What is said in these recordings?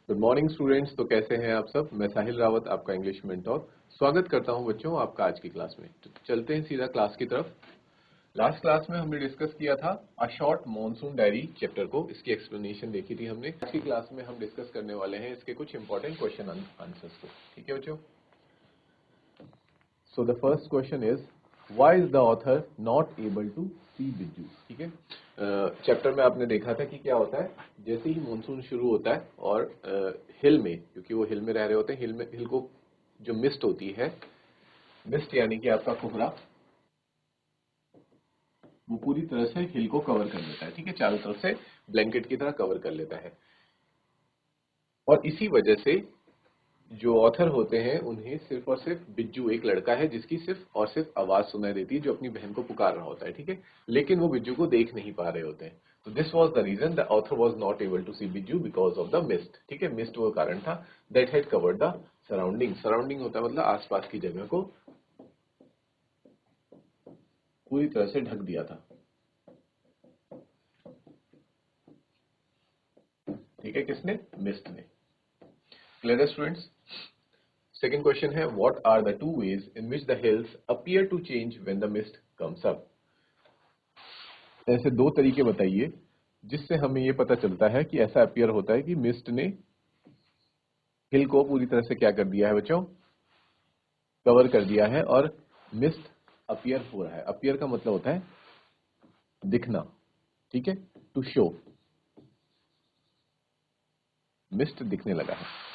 Good morning students. तो कैसे हैं आप सब। मैं साहिल रावत, आपका इंग्लिश मेंटोर, स्वागत करता हूं बच्चों आपका आज की क्लास में। तो चलते हैं सीधा क्लास की तरफ। लास्ट क्लास में हमने डिस्कस किया था a short monsoon diary chapter को, इसकी एक्सप्लेनेशन देखी थी हमने। आज की क्लास में हम डिस्कस करने वाले हैं इसके कुछ इंपॉर्टेंट क्वेश्चन आंसर्स को। ठीक है बच्चों। So the first question is, why is the author not able to see बिज्जू। ठीक है। चैप्टर में आपने देखा था कि क्या होता है, जैसे ही मानसून शुरू होता है और हिल में, क्योंकि वो हिल में रह रहे होते हैं, हिल को जो मिस्ट होती है, मिस्ट यानी कि आपका कोहरा, वो पूरी तरह से हिल को कवर कर लेता है। ठीक है, चारों तरफ से ब्लैंकेट की तरह कवर कर लेता है। और इसी वजह से जो ऑथर होते हैं उन्हें सिर्फ और सिर्फ बिज्जू, एक लड़का है जिसकी सिर्फ और सिर्फ आवाज सुनाई देती है, जो अपनी बहन को पुकार रहा होता है। ठीक है, लेकिन वो बिज्जू को देख नहीं पा रहे होते हैं। तो this was the reason the author was not able to see Bijju because of the mist. ठीक है, मिस्ट वो कारण था that had covered the surrounding. Surrounding होता है मतलब आसपास की जगह को पूरी तरह से ढक दिया था। ठीक है, किसने? मिस्ट ने। क्लियर है स्टूडेंट्स। सेकेंड क्वेश्चन है, what are the two ways in which the hills appear to change when the mist comes up. ऐसे दो तरीके बताइए जिससे हमें ये पता चलता है कि ऐसा अपीयर होता है कि मिस्ट ने हिल को पूरी तरह से क्या कर दिया है बच्चों, कवर कर दिया है, और मिस्ट अपीयर हो रहा है। अपीयर का मतलब होता है दिखना। ठीक है, टू शो, मिस्ट दिखने लगा है।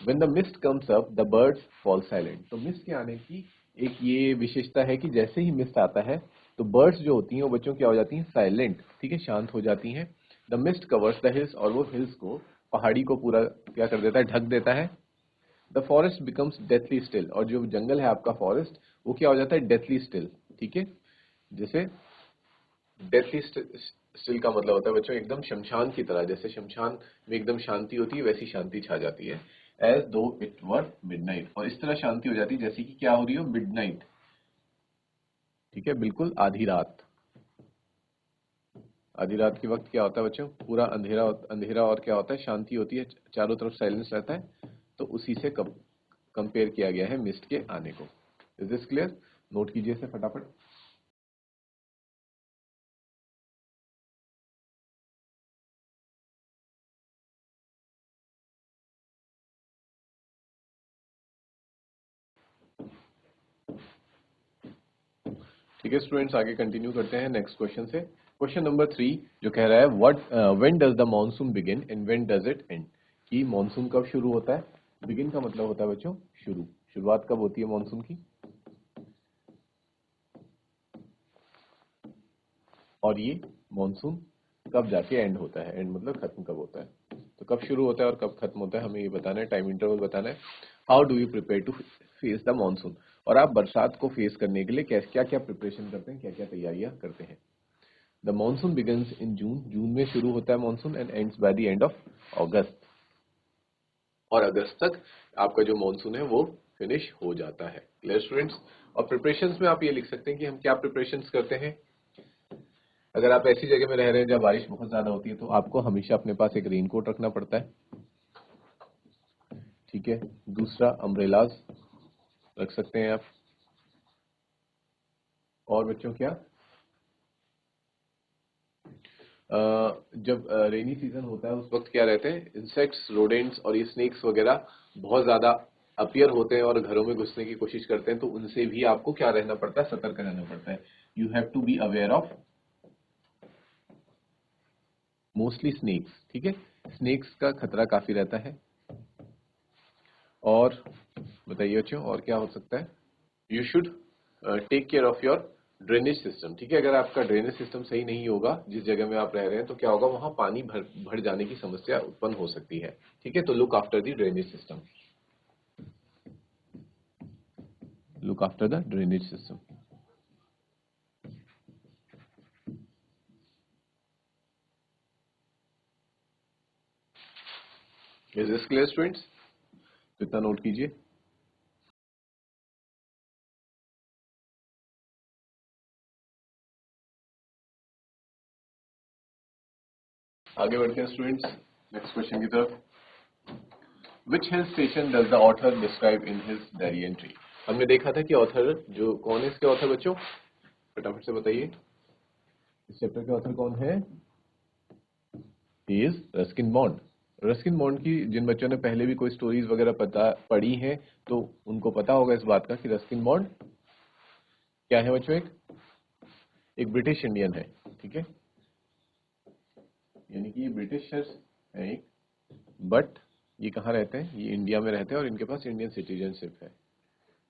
When the mist comes up, the birds fall silent। तो मिस्ट के आने की एक ये विशेषता है कि जैसे ही मिस्ट आता है तो बर्ड्स जो होती हैं वो बच्चों क्या हो जाती हैं, साइलेंट। ठीक है, शांत हो जाती हैं। The mist covers the hills, और वो हिल्स को, पहाड़ी को पूरा क्या कर देता है, ढक देता है। The forest becomes deathly still, और जो जंगल है आपका फॉरेस्ट, वो क्या हो जाता है, डेथली स्टिल। ठीक है, जैसे डेथली स्टिल का मतलब होता है बच्चों एकदम शमशान की तरह, जैसे शमशान में एकदम शांति होती है वैसी शांति छा जाती है। एज दो इट वर मिडनाइट, और इस तरह शांति हो जाती है जैसे कि क्या हो रही हो, मिडनाइट। ठीक है, बिल्कुल आधी रात। आधी रात के वक्त क्या होता है बच्चों, पूरा अंधेरा, अंधेरा और क्या होता है, शांति होती है, चारों तरफ साइलेंस रहता है। तो उसी से कंपेयर किया गया है मिस्ट के आने को। Is this clear? नोट कीजिए इसे फटाफट। ठीक है स्टूडेंट्स, आगे कंटिन्यू करते हैं नेक्स्ट क्वेश्चन से। क्वेश्चन नंबर 3 जो कह रहा है, what when does the monsoon begin and when does it and. कि मॉनसून कब शुरू होता है। बिगिन का मतलब होता है बच्चों शुरू, शुरुआत कब होती है मॉनसून की, और ये मॉनसून कब जाके एंड होता है। एंड मतलब खत्म कब होता है। तो कब शुरू होता है और कब खत्म होता है हमें ये बताना है, टाइम इंटरवल बताना है। How do you prepare to face the monsoon, और आप बरसात को फेस करने के लिए क्या क्या प्रिपरेशन करते हैं, क्या क्या तैयारियां करते हैं। द मानसून बिगिंस इन जून, जून में शुरू होता है monsoon, and ends by the end of अगस्त, और अगस्त तक आपका जो मानसून है वो फिनिश हो जाता है। Clear students. और प्रिपरेशंस में आप ये लिख सकते हैं कि हम क्या प्रिपरेशंस करते हैं। अगर आप ऐसी जगह में रह रहे हैं जहाँ बारिश बहुत ज्यादा होती है तो आपको हमेशा अपने पास एक रेनकोट रखना पड़ता है। ठीक है, दूसरा अम्ब्रेलाज रख सकते हैं आप। और बच्चों क्या, जब रेनी सीजन होता है उस वक्त क्या रहते हैं, इंसेक्ट्स, रोडेंट्स और ये स्नेक्स वगैरह बहुत ज्यादा अपीयर होते हैं और घरों में घुसने की कोशिश करते हैं। तो उनसे भी आपको क्या रहना पड़ता है, सतर्क रहना पड़ता है। You have to be aware of mostly snakes. ठीक है, स्नेक्स का खतरा काफी रहता है। और बताइए बच्चों और क्या हो सकता है। You should take care of your drainage system. ठीक है, अगर आपका ड्रेनेज सिस्टम सही नहीं होगा जिस जगह में आप रह रहे हैं तो क्या होगा, वहां पानी भर जाने की समस्या उत्पन्न हो सकती है। ठीक है, तो look after the drainage system, look after the drainage system. Is this clear students? तो इतना नोट कीजिए। आगे बढ़ते हैं स्टूडेंट्स नेक्स्ट क्वेश्चन की तरफ। Which hill station does the author describe in his diary entry. हमने देखा था कि ऑथर जो कौन है, इसके ऑथर बच्चों फटाफट से बताइए, इस चैप्टर के ऑथर कौन है? He is Ruskin bond. Ruskin bond की जिन बच्चों ने पहले भी कोई स्टोरीज वगैरह पढ़ी हैं तो उनको पता होगा इस बात का कि रस्किन बॉन्ड क्या है बच्चों, एक ब्रिटिश इंडियन है, ठीक है, यानी कि ये ब्रिटिशर्स हैं एक, बट ये कहाँ रहते हैं? ये इंडिया में रहते हैं और इनके पास इंडियन सिटीजनशिप है,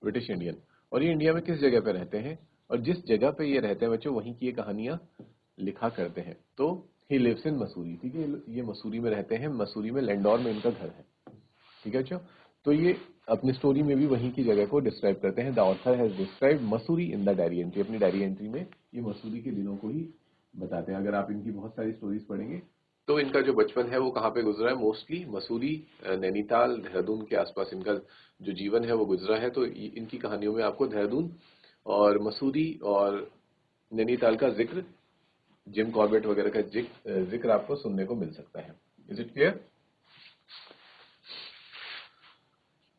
ब्रिटिश इंडियन। और ये इंडिया में किस जगह पे रहते हैं, और जिस जगह पे ये रहते हैं बच्चों वहीं की ये कहानियां लिखा करते हैं। तो ही लिव्स इन मसूरी, ठीक है, ये मसूरी में रहते हैं, मसूरी में लैंडौर में इनका घर है, ठीक है बच्चों। तो ये अपनी स्टोरी में भी वहीं की जगह को डिस्क्राइब करते हैं। The author has describe Mussoorie in the diary entry, अपनी डायरी एंट्री में ये मसूरी के दिनों को ही बताते हैं। अगर आप इनकी बहुत सारी स्टोरीज पढ़ेंगे तो इनका जो बचपन है वो कहाँ पे गुजरा है, मोस्टली मसूरी, नैनीताल, देहरादून के आसपास इनका जो जीवन है वो गुजरा है। तो इनकी कहानियों में आपको देहरादून और मसूरी और नैनीताल का जिक्र, जिम कॉर्बेट वगैरह का जिक्र आपको सुनने को मिल सकता है। Is it clear?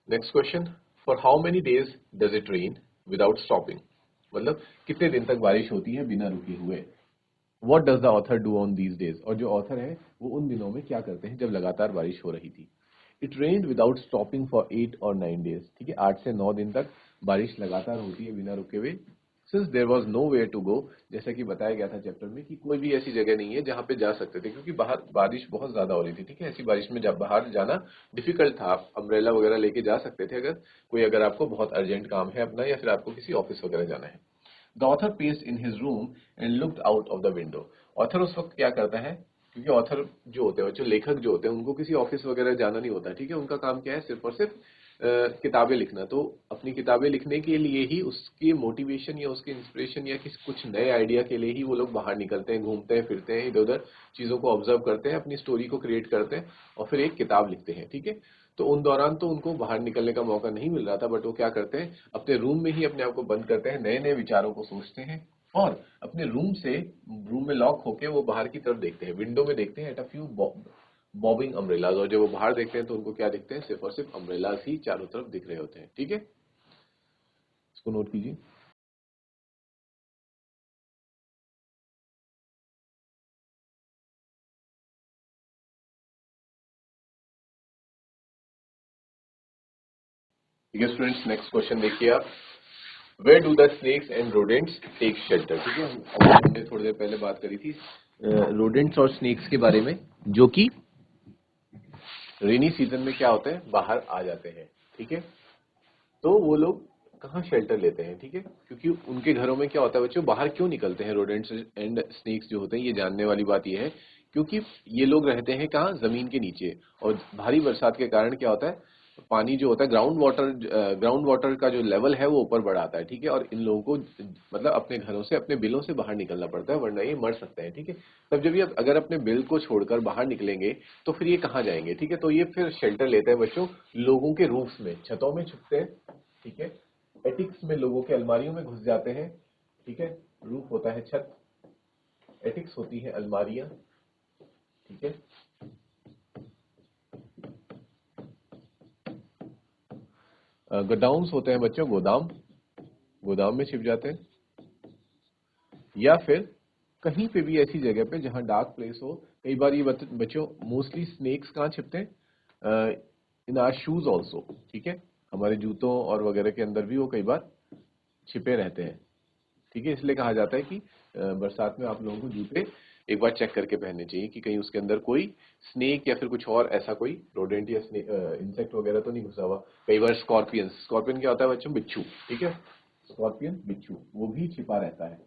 Next question, for how many days does it rain without stopping, मतलब कितने दिन तक बारिश होती है बिना रुके हुए। What does the author do on these days, और जो ऑथर है वो उन दिनों में क्या करते हैं जब लगातार बारिश हो रही थी। It rained without stopping for 8 और 9 डेज, ठीक है, 8 से 9 दिन तक बारिश लगातार होती है बिना रुके हुए। Since there was nowhere to go, जैसा कि बताया गया था चैप्टर में कि कोई भी ऐसी जगह नहीं है जहां पे जा सकते थे, क्योंकि बाहर बारिश बहुत ज्यादा हो रही थी, ठीक है। ऐसी बारिश में जब बाहर जाना डिफिकल्ट था, आप अम्ब्रेला वगैरह लेके जा सकते थे अगर आपको बहुत अर्जेंट काम है अपना, या फिर आपको किसी ऑफिस वगैरह जाना है। The author paced in his room and looked out of the window. Author उस वक्त क्या करता है, क्योंकि ऑथर जो होते हैं, जो लेखक जो होते हैं, उनको किसी ऑफिस वगैरह जाना नहीं होता, ठीक है। उनका काम क्या है, सिर्फ और सिर्फ किताबें लिखना। तो अपनी किताबें लिखने के लिए ही, उसकी मोटिवेशन या उसके इंस्पिरेशन या किसी कुछ नए आइडिया के लिए ही वो लोग बाहर निकलते हैं, घूमते हैं, फिरते हैं, इधर उधर चीजों को ऑब्जर्व करते हैं, अपनी स्टोरी को क्रिएट करते हैं और फिर एक किताब लिखते हैं, ठीक है। तो उन दौरान तो उनको बाहर निकलने का मौका नहीं मिल रहा था, बट वो क्या करते हैं, अपने रूम में ही अपने आप को बंद करते हैं, नए नए विचारों को सोचते हैं और अपने रूम में लॉक होके वो बाहर की तरफ देखते हैं, विंडो में देखते हैं at a few bobbing umbrellas. और जब वो बाहर देखते हैं तो उनको क्या दिखते हैं, सिर्फ और सिर्फ अम्ब्रेलाज ही चारों तरफ दिख रहे होते हैं, ठीक है। इसको नोट कीजिए। ठीक है स्टूडेंट्स, नेक्स्ट क्वेश्चन देखिए आप, where do the snakes and rodents take shelter, ठीक है। हमने थोड़ी देर पहले बात करी थी रोडेंट्स और स्नेक्स के बारे में, जो कि रेनी सीजन में क्या होता है, बाहर आ जाते हैं, ठीक है। तो वो लोग कहाँ शेल्टर लेते हैं, ठीक है, क्योंकि उनके घरों में क्या होता है बच्चों, बाहर क्यों निकलते हैं रोडेंट्स एंड स्नेक्स जो होते हैं, ये जानने वाली बात ये है, क्योंकि ये लोग रहते हैं कहाँ, जमीन के नीचे। और भारी बरसात के कारण क्या होता है, पानी जो होता है, ग्राउंड वाटर का जो लेवल है वो ऊपर बढ़ आता है, ठीक है। और इन लोगों को मतलब अपने घरों से, अपने बिलों से बाहर निकलना पड़ता है, वरना ये मर सकते हैं, ठीक है। तब जब ये अगर अपने बिल को छोड़कर बाहर निकलेंगे तो फिर ये कहाँ जाएंगे, ठीक है। तो ये फिर शेल्टर लेते हैं बच्चों, लोगों के रूफ्स में, छतों में छुपते हैं, ठीक है। एटिक्स में लोगों के अलमारियों में घुस जाते हैं, ठीक है। रूफ होता है छत, एटिक्स होती है अलमारियां, ठीक है। गोडाउन्स होते हैं बच्चों, गोदाम, गोदाम में छिप जाते हैं। या फिर कहीं पे भी ऐसी जगह पे जहां डार्क प्लेस हो। कई बार ये बच्चों मोस्टली स्नेक्स कहाँ छिपते हैं, इन आर शूज ऑल्सो, ठीक है। हमारे जूतों और वगैरह के अंदर भी वो कई बार छिपे रहते हैं, ठीक है। इसलिए कहा जाता है कि बरसात में आप लोगों को जूते एक बार चेक करके पहनने चाहिए कि कहीं उसके अंदर कोई स्नेक या फिर कुछ और ऐसा कोई रोडेंट या इंसेक्ट वगैरह तो नहीं घुसा हुआ। कई बार स्कॉर्पियन क्या होता है बच्चों, बिच्छू, ठीक है। स्कॉर्पियन, बिच्छू, वो भी छिपा रहता है।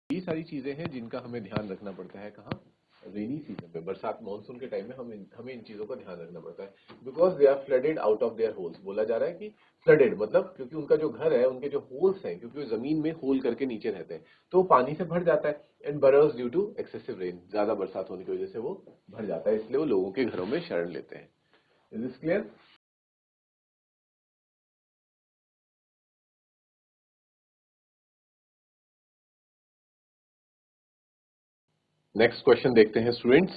ये सारी चीजें हैं जिनका हमें ध्यान रखना पड़ता है, कहाँ, रेनी सीजन में, बरसात मानसून के टाइम में हमें इन चीजों का ध्यान रखना पड़ता है। Because they are flooded out of their holes, बोला जा रहा है कि फ्लडेड मतलब क्योंकि उनका जो घर है, उनके जो होल्स हैं, क्योंकि वो जमीन में होल करके नीचे रहते हैं, तो पानी से भर जाता है। And burrows due to excessive rain, ज्यादा बरसात होने की वजह से वो भर जाता है, इसलिए वो लोगों के घरों में शरण लेते हैं। Is this clear? Next question देखते हैं students.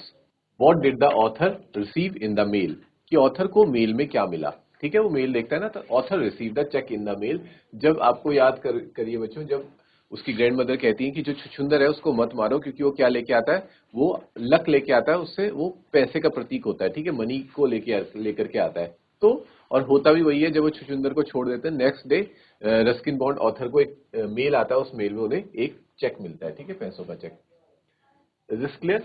What did the author receive in the mail, कि ऑथर को मेल में क्या मिला। ठीक है, वो मेल देखता है ना, तो author receive the cheque in the mail. जब आपको याद करिए बच्चों, जब उसकी ग्रैंड मदर कहती है कि जो छुछुंदर है उसको मत मारो, क्योंकि वो क्या लेके आता है, वो लक लेके आता है, उससे वो पैसे का प्रतीक होता है। ठीक है, मनी को लेकर के आता है। तो और होता भी वही है, जब वो छुछुंदर को छोड़ देते हैं, next day Ruskin bond author को एक मेल आता है, उस मेल में उन्हें एक चेक मिलता है। ठीक है, पैसों का cheque. Is this clear?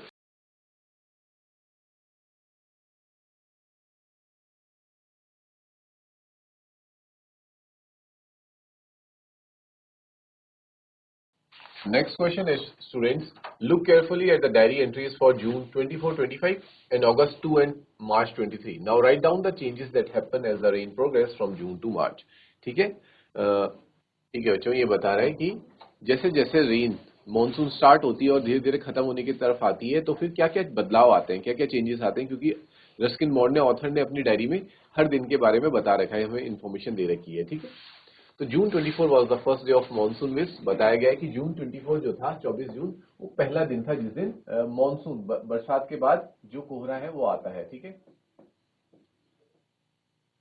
Next question is, students, look carefully at the diary entries for June 24-25 and August 2 and March 23. Now write down the changes that happen as the rain progress from June to March. ठीक है, ठीक है बच्चों, ये बता रहा है कि जैसे जैसे रेन मॉनसून स्टार्ट होती है और धीरे धीरे खत्म होने की तरफ आती है, तो फिर क्या क्या बदलाव आते हैं, क्या क्या चेंजेस आते हैं, क्योंकि रस्किन बॉन्ड ने, ऑथर ने अपनी डायरी में हर दिन के बारे में बता रखा है, हमें इन्फॉर्मेशन दे रखी है। ठीक है, तो June 24 was the first day of monsoon विज। बताया गया है कि जून 24 जो था, 24 जून, वो पहला दिन था जिस दिन मॉनसून बरसात के बाद जो कोहरा है वो आता है। ठीक है,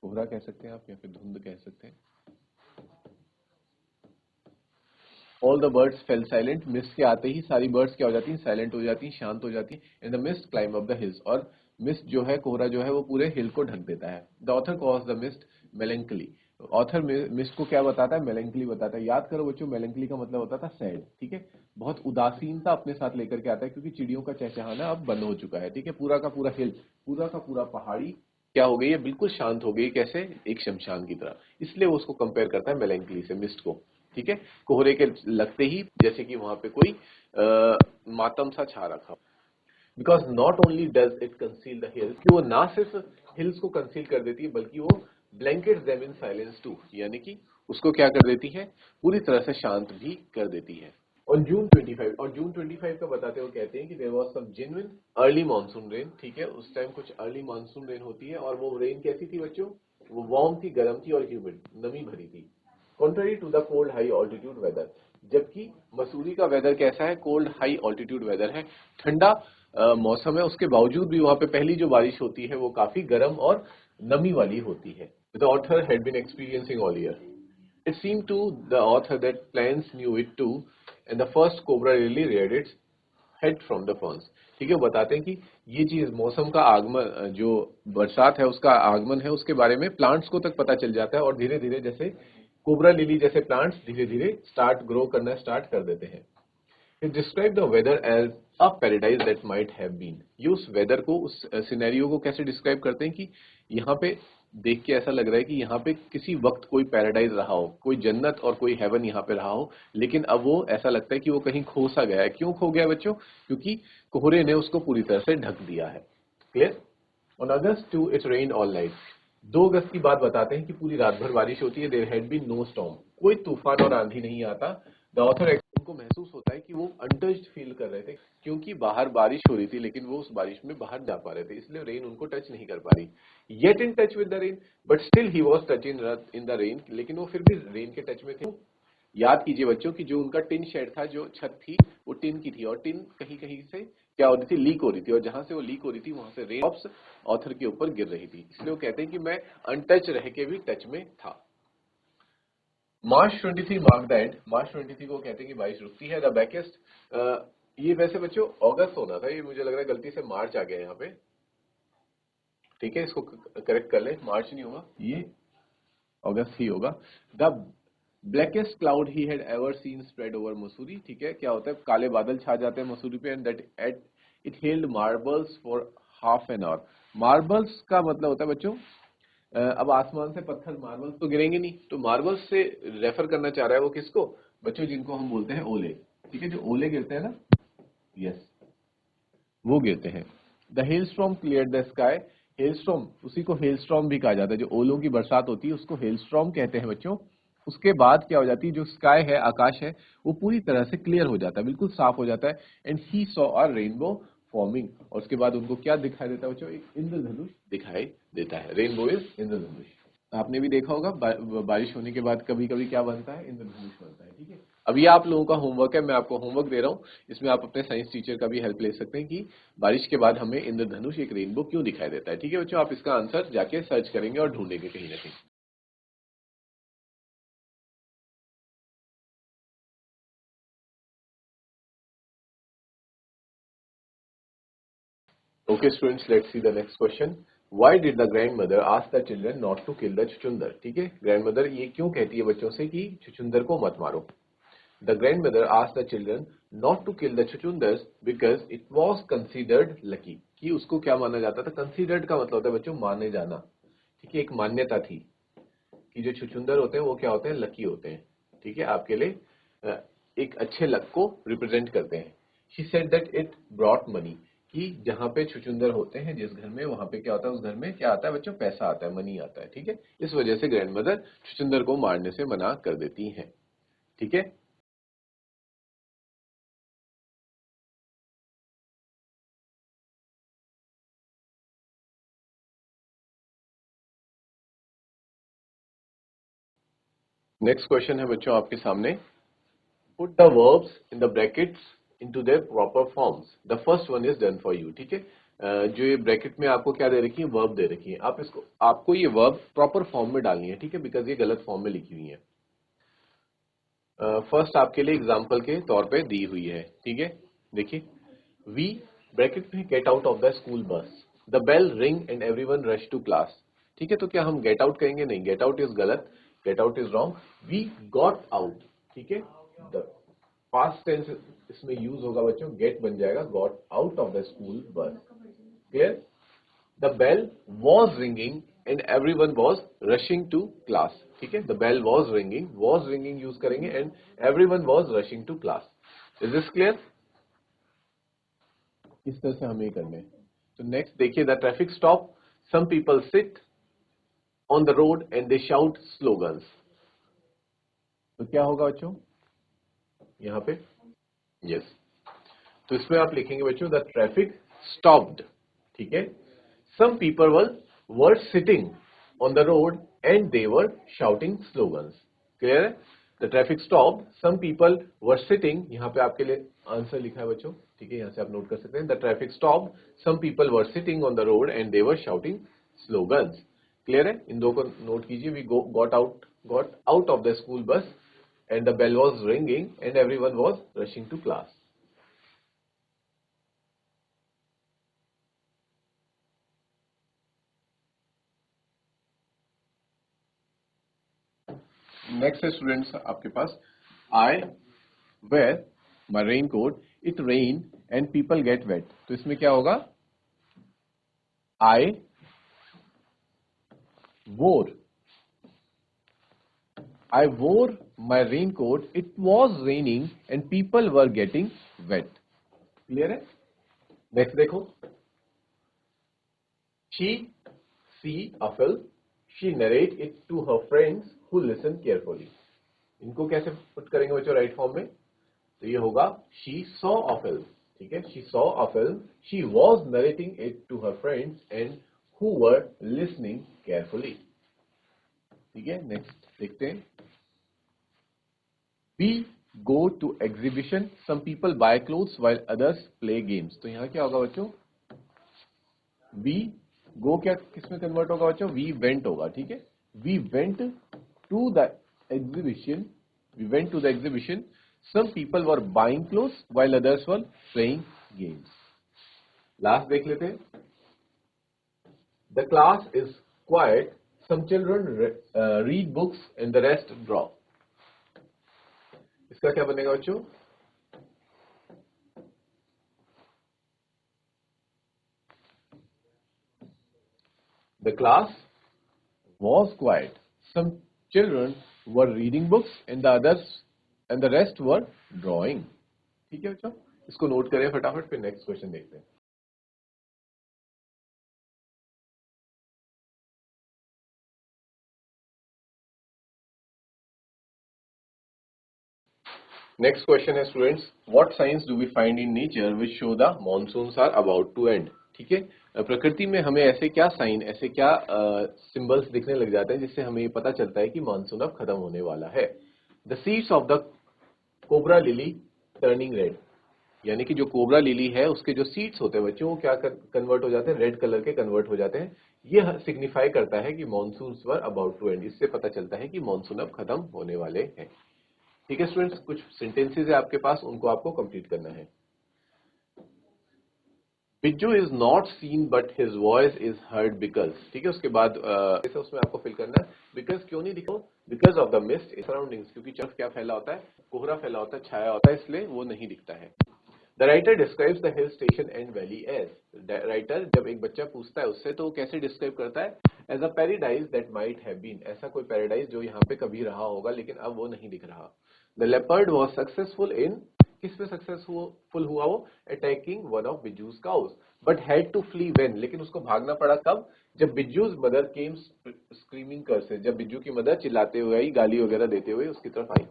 कोहरा कह सकते हैं आप या फिर धुंध कह सकते हैं। All the birds fail silent, mist के आते ही सारी बर्ड्स क्या हो जाती हैं, साइलेंट हो जाती हैं, शांत हो जाती हैं। In the mist climb up the hills, और मिस्ट जो है, कोहरा जो है, वो पूरे हिल को ढक देता है। The author calls the mist melancholy, author mist को क्या बताता है, मेलेंकली बताता है। याद करो बच्चों, मेलेंकली का मतलब होता था सैड। ठीक है, बहुत उदासीनता अपने साथ लेकर के आता है, क्योंकि चिड़ियों का चहचहाना अब बंद हो चुका है। ठीक है, पूरा का पूरा हिल, पूरा का पूरा पहाड़ी क्या हो गई है, बिल्कुल शांत हो गई, कैसे, एक शमशान की तरह। इसलिए वो उसको कंपेयर करता है मेलेंकली से, मिस्ट को। ठीक है, कोहरे के लगते ही जैसे कि वहां पे कोई मातम सा छा रखा। Because not only does it conceal the hills, कि वो ना सिर्फ हिल्स को कंसील कर देती है, बल्कि वो blanket them in silence too, यानी कि उसको क्या कर देती है, पूरी तरह से शांत भी कर देती है। ऑन जून 25, और जून 25 का बताते हुए कहते हैं कि there was some genuine early monsoon rain. ठीक है, उस टाइम कुछ अर्ली मानसून रेन होती है, और वो रेन कैसी थी बच्चों, वो वार्म थी, गर्म थी और ह्यूमिड, नमी भरी थी। Contrary to the cold high altitude weather, जबकि मसूरी का वेदर कैसा है, कोल्ड हाई ऑल्टीट्यूड वेदर है, ठंडा मौसम है, उसके बावजूद भी वहां पे पहली जो बारिश होती है वो काफी गर्म और नमी वाली होती है। The author had been experiencing all year. It seemed to the author that plants knew it too, and the first cobra really reared its head from the ferns. ठीक है, वो बताते हैं कि ये चीज, मौसम का आगमन, जो बरसात है उसका आगमन है, उसके बारे में प्लांट्स को तक पता चल जाता है, और धीरे धीरे जैसे कोबरा लिली जैसे प्लांट्स धीरे धीरे स्टार्ट ग्रो करना स्टार्ट कर देते हैं। It described the weather as a paradise that might have been. ये उस वेदर को, उस सिनेरियो को कैसे डिस्क्राइब करते हैं कि यहाँ पे देख के ऐसा लग रहा है कि यहाँ पे किसी वक्त कोई पैराडाइज रहा हो, कोई जन्नत और कोई हेवन यहाँ पे रहा हो, लेकिन अब वो ऐसा लगता है कि वो कहीं खो सा गया है। क्यों खो गया बच्चों, क्योंकि कोहरे ने उसको पूरी तरह से ढक दिया है। Clear? On August 2 it rain all night. 2 अगस्त की बात बताते हैं कि पूरी रात भर बारिश होती है। There had been no storm, कोई तूफान और आंधी नहीं आता। द ऑथर, उनको महसूस होता है कि वो अनटच्ड फील कर रहे थे, क्योंकि बाहर बारिश हो रही थी, लेकिन वो उस बारिश में बाहर जा पा रहे थे, इसलिए रेन उनको टच नहीं कर पा रही। Yet in touch with the rain, but still he was touch in the rain, लेकिन वो फिर भी रेन के टच में थे। याद कीजिए बच्चों कि जो उनका टिन शेड था, जो छत थी, वो टिन की थी, और टिन कहीं कहीं से क्या हो रही थी, लीक हो रही थी, और जहां से वो लीक हो रही थी वहां से रेन ड्रॉप्स ऑथर के ऊपर गिर रही थी, इसलिए वो कहते हैं कि मैं अनटच रह के भी टच में था। मार्च 23 मार्क द एंड, मार्च 23 को कहते हैं कि बारिश रुकती है। द बैकेस्ट, ये वैसे बच्चों अगस्त होना था, ये मुझे लग रहा है गलती से मार्च आ गया यहाँ पे। ठीक है, इसको करेक्ट कर ले, मार्च नहीं होगा, ये अगस्त ही होगा। The blackest cloud he had ever seen spread over Mussoorie. ठीक है, क्या होता है, काले बादल छा जाते हैं मसूरी पे, and that at it held marbles for half an hour. Marbles का मतलब होता है बच्चों, अब आसमान से पत्थर, मार्बल्स तो गिरेंगे नहीं, तो मार्बल्स से रेफर करना चाह रहा है वो किसको बच्चों, जिनको हम बोलते हैं ओले। ठीक है, जो ओले गिरते हैं ना, यस, वो गिरते हैं। The hailstorm clear the sky, hailstorm, उसी को हेलस्टॉर्म भी कहा जाता है, जो ओलों की बरसात होती है उसको हेलस्टॉर्म कहते हैं बच्चों। उसके बाद क्या हो जाती है, जो स्काई है, आकाश है, वो पूरी तरह से क्लियर हो जाता है, बिल्कुल साफ हो जाता है। And he saw a rainbow forming, और उसके बाद उनको क्या दिखाई देता है बच्चों, एक इंद्रधनुष दिखाई देता है। रेनबो इज इंद्रधनुष। आपने भी देखा होगा बारिश होने के बाद कभी कभी क्या बनता है, इंद्रधनुष बनता है। ठीक है, अब ये आप लोगों का होमवर्क है, मैं आपको होमवर्क दे रहा हूँ, इसमें आप अपने साइंस टीचर का भी हेल्प ले सकते हैं कि बारिश के बाद हमें इंद्रधनुष एक रेनबो क्यों दिखाई देता है। ठीक है बच्चों, आप इसका आंसर जाके सर्च करेंगे और ढूंढेंगे कहीं ना कहीं। Okay students, let's see the next question. Why did the grandmother ask the children not to kill the chuchundar? ठीक है, grandmother ये क्यों कहती है बच्चों से कि चुचुंदर को मत मारो। The grandmother asked the children not to kill the chuchundars because it was considered lucky. कि उसको क्या माना जाता था? Considered का मतलब होता है बच्चों माने जाना। ठीक है, एक मान्यता थी कि जो चुचुंदर होते हैं वो क्या होते हैं? लकी होते हैं। ठीक है, आपके लिए एक अच्छे लक को रिप्रेजेंट करते हैं। She said that it brought money. कि जहां पे छुचुंदर होते हैं जिस घर में, वहां पे क्या होता है? उस घर में क्या आता है बच्चों? पैसा आता है, मनी आता है। ठीक है, इस वजह से ग्रैंडमदर छुचुंदर को मारने से मना कर देती हैं। ठीक है, नेक्स्ट क्वेश्चन है बच्चों आपके सामने। Put the verbs in the brackets into their proper forms. The first one is done for you. ठीक है, जो ये ब्रैकेट में आपको क्या दे रखी है? वर्ब दे रखी है। आपको ये वर्ब प्रॉपर फॉर्म में डालनी है। ठीक है, बिकॉज ये गलत फॉर्म में लिखी हुई है। फर्स्ट आपके लिए एग्जाम्पल के तौर पे दी हुई है। ठीक है, देखिए, वी ब्रैकेट में get out of the school bus, the bell ring and everyone rush to class. ठीक है, तो क्या हम गेट आउट कहेंगे? नहीं, गेट आउट इज गलत, get out is wrong. We got out. ठीक है, द पास्ट टेंस इसमें यूज होगा बच्चों, गेट बन जाएगा got out of the school bus. Clear? The bell was ringing and everyone was rushing to class. ठीक है, the bell was ringing use करेंगे and everyone was rushing to class. Is this clear? इस तरह से हमें करने हैं। तो नेक्स्ट देखिए, the traffic stop, some people sit on the road and they shout slogans. तो क्या होगा बच्चों यहाँ पे? यस, तो इसमें आप लिखेंगे बच्चों द ट्रैफिक स्टॉप्ड। ठीक है, some people were sitting on the road and they were shouting slogans. Clear है? The traffic stopped, some people were sitting, यहाँ पे आपके लिए आंसर लिखा है बच्चों। ठीक है, यहाँ से आप नोट कर सकते हैं, the traffic stopped, some people were sitting on the road and they were shouting slogans. Clear है? इन दो को नोट कीजिए। We got out of the school bus and the bell was ringing and everyone was rushing to class. Next है students आपके पास, I wear my raincoat, it rain and people get wet. तो इसमें क्या होगा? I wore, I wore my raincoat, it was raining and people were getting wet. Clear है? Next देखो, she see a film, she narrate it to her friends who listen carefully. इनको कैसे put करेंगे बच्चों right form में? तो ये होगा शी सॉ अ फिल्म। ठीक है, she saw a film, she was narrating it to her friends and who were listening carefully. ठीक है, नेक्स्ट देखते हैं, we go to exhibition, some people buy clothes while others play games. तो यहां क्या होगा बच्चों? वी गो क्या किसमें कन्वर्ट होगा बच्चों? वी वेंट होगा। ठीक है, we went to the exhibition, we went to the exhibition, some people were buying clothes while others were playing games. Last देख लेते हैं, the class is quiet, some children read books and the rest draw. इसका क्या बनेगा बच्चों? The class was quiet, some children were reading books and the rest were drawing. ठीक है बच्चों, इसको नोट करें फटाफट, फिर नेक्स्ट क्वेश्चन देखते हैं। Next question है students, what science do we find in nature which show the monsoons are about to end. ठीक है, प्रकृति में हमें ऐसे क्या साइन, ऐसे क्या सिंबल्स दिखने लग जाते हैं जिससे हमें ये पता चलता है कि मानसून अब खत्म होने वाला है। The seeds of the cobra lily turning red, यानी कि जो कोबरा लिली है उसके जो सीड्स होते हैं बच्चों वो क्या कन्वर्ट हो जाते हैं, रेड कलर के कन्वर्ट हो जाते हैं। ये सिग्निफाई करता है कि monsoon were about to end. इससे पता चलता है कि मॉनसून अब खत्म होने वाले हैं। ठीक है स्टूडेंट्स, कुछ सेंटेंसेस है आपके पास, उनको आपको कंप्लीट करना है। बिज्जू is not seen but his voice is heard because. ठीक है, उसके बाद उसमें आपको फिल करना है बिकॉज क्यों नहीं दिखो, because of the mist surroundings, क्योंकि चर्फ क्या फैला होता है, कोहरा फैला होता है, छाया होता है, इसलिए वो नहीं दिखता है। The writer describes the hill station and valley as. Writer जब एक बच्चा पूछता है उससे तो वो कैसे डिस्क्राइब करता है, as a paradise that might have been, ऐसा कोई पैराडाइज जो यहाँ पे कभी रहा होगा लेकिन अब वो नहीं दिख रहा। The leopard was successful in, किस पे सक्सेसफुल हुआ वो, attacking one of Bijju's cows, but had to flee when, लेकिन उसको भागना पड़ा कब, जब बिज्जूज मदर केम स्क्रीमिंग कर से, जब बिज्जू की मदर चिल्लाते हुए आई, गाली वगैरह देते हुए उसकी तरफ आई।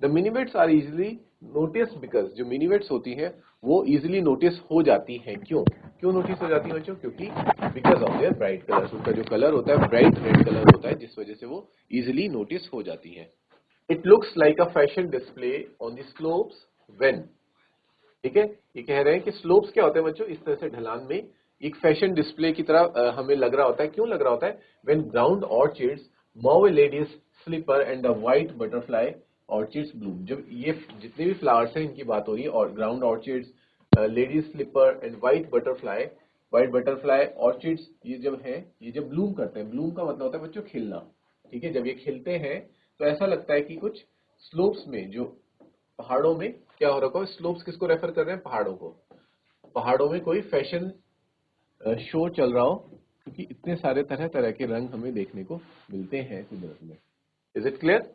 The minivets are easily notice because, जो मिनीवेट्स होती हैं वो इजिली नोटिस हो जाती हैं, क्यों क्यों नोटिस हो जाती है बच्चों, क्योंकि because of their bright colours, उनका जो कलर होता है ब्राइट रेड कलर होता है, जिस वजह से वो इजिली नोटिस हो जाती है। It looks like a fashion display on the slopes when. ठीक है, ये कह रहे हैं कि स्लोप्स क्या होते हैं बच्चों, इस तरह से ढलान में एक फैशन डिस्प्ले की तरह हमें लग रहा होता है, क्यों लग रहा होता है, when ground orchids mauve ladies slipper and the white butterfly orchids bloom. जब ये जितने भी फ्लावर्स हैं इनकी बात हो रही है, और ground orchids, ladies slipper and white butterfly orchids, ये जब है, ये जब ब्लूम करते हैं, ब्लूम का मतलब होता है बच्चों खिलना। ठीक है, जब ये खिलते हैं तो ऐसा लगता है कि कुछ स्लोप्स में, जो पहाड़ों में क्या हो रखा है, स्लोप्स किसको रेफर कर रहे हैं, पहाड़ों को, पहाड़ों में कोई फैशन शो चल रहा हो, क्योंकि इतने सारे तरह तरह के रंग हमें देखने को मिलते हैं कुदरत में। Is it clear?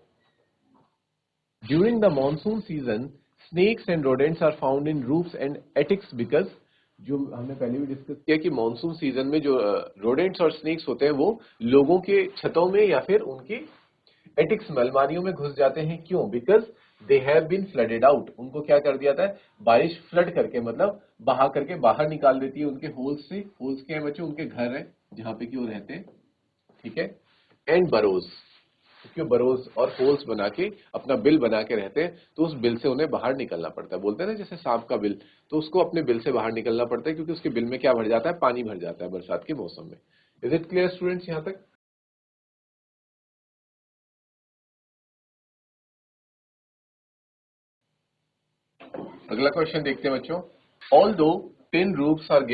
During the monsoon season snakes and rodents are found in roofs and attics because, जो हमने पहले भी डिस्कस किया कि मॉनसून सीजन में जो रोडेंट्स और स्नेक्स होते हैं वो लोगों के छतों में या फिर उनकी एटिक्स में, अलमारियों में घुस जाते हैं, क्यों, because they have been flooded out, उनको क्या कर दिया था, बारिश फ्लड करके मतलब बहा करके बाहर निकाल देती है उनके होल्स से। होल्स क्या है बच्चों, उनके घर है जहां पे कि वो रहते हैं। ठीक है, एंड बरोज, क्योंकि वो बरोज और होल्स बना के अपना बिल बना के रहते हैं, तो उस बिल से उन्हें बाहर निकलना पड़ता है। बोलते हैं ना जैसे सांप का बिल, तो उसको अपने बिल से बाहर निकलना पड़ता है, क्योंकि उसके बिल में क्या भर जाता है, पानी भर जाता है बरसात के मौसम में। इज इट क्लियर स्टूडेंट्स यहां तक? अगला क्वेश्चन देखते हैं बच्चों। Although tin roofs are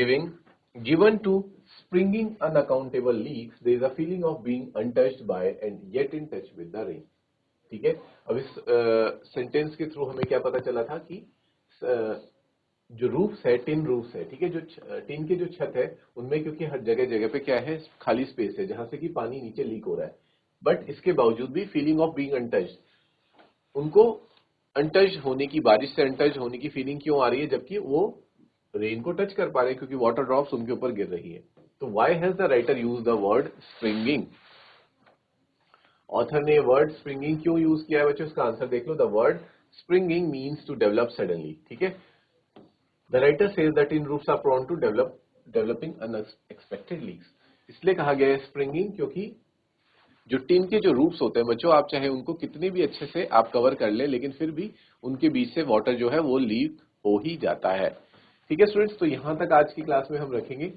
given to springing unaccountable leaks, there is a feeling of being untouched by and yet in touch with the rain. ठीक है, अब इस सेंटेंस के थ्रू हमें क्या पता चला था कि जो रूफ्स है, टिन रूफ्स है, ठीक है, जो टिन के जो छत है उनमें, क्योंकि हर जगह जगह पे क्या है, खाली स्पेस है जहां से कि पानी नीचे लीक हो रहा है, बट इसके बावजूद भी फीलिंग ऑफ बीइंग अनटच्ड, उनको अनटच होने की, बारिश से अनटच होने की फीलिंग क्यों आ रही है, जबकि वो रेन को टच कर पा रहे हैं, क्योंकि वाटर ड्रॉप्स उनके ऊपर गिर रही है। तो why has the writer use the word springing? Author ने वर्ड स्प्रिंगिंग क्यों यूज किया है बच्चों, इसका आंसर देख लो। The word springing means to develop suddenly. ठीक है, the writer says that in roofs are prone to developing unexpected leaks. इसलिए कहा गया है स्प्रिंगिंग, क्योंकि जो टिन के जो रूफ्स होते हैं बच्चों, आप चाहे उनको कितने भी अच्छे से आप कवर कर ले, लेकिन फिर भी उनके बीच से वाटर जो है वो लीक हो ही जाता है। ठीक है स्टूडेंट्स, तो यहां तक आज की क्लास में हम रखेंगे।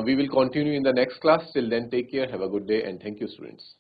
We will continue in the next class. Till then take care, have a good day and thank you students.